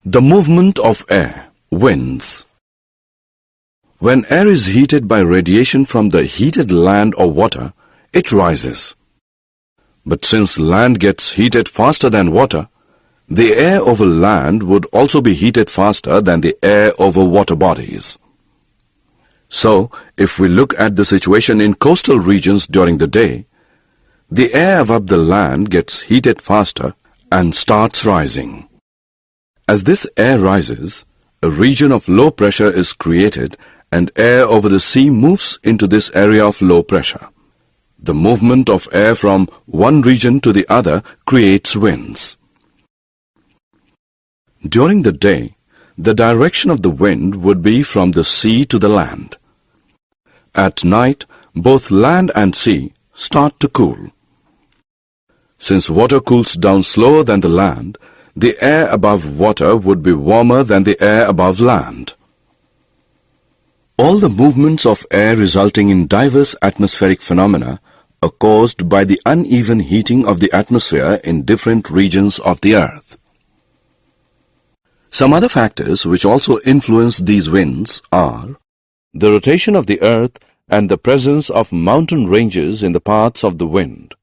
The movement of air, winds. When air is heated by radiation from the heated land or water, it rises. But since land gets heated faster than water, the air over land would also be heated faster than the air over water bodies. So, if we look at the situation in coastal regions during the day, the air above the land gets heated faster and starts rising. As this air rises, a region of low pressure is created and air over the sea moves into this area of low pressure. The movement of air from one region to the other creates winds. During the day, the direction of the wind would be from the sea to the land. At night, both land and sea start to cool. Since water cools down slower than the land, the air above water would be warmer than the air above land. All the movements of air resulting in diverse atmospheric phenomena are caused by the uneven heating of the atmosphere in different regions of the earth. Some other factors which also influence these winds are the rotation of the earth and the presence of mountain ranges in the paths of the wind.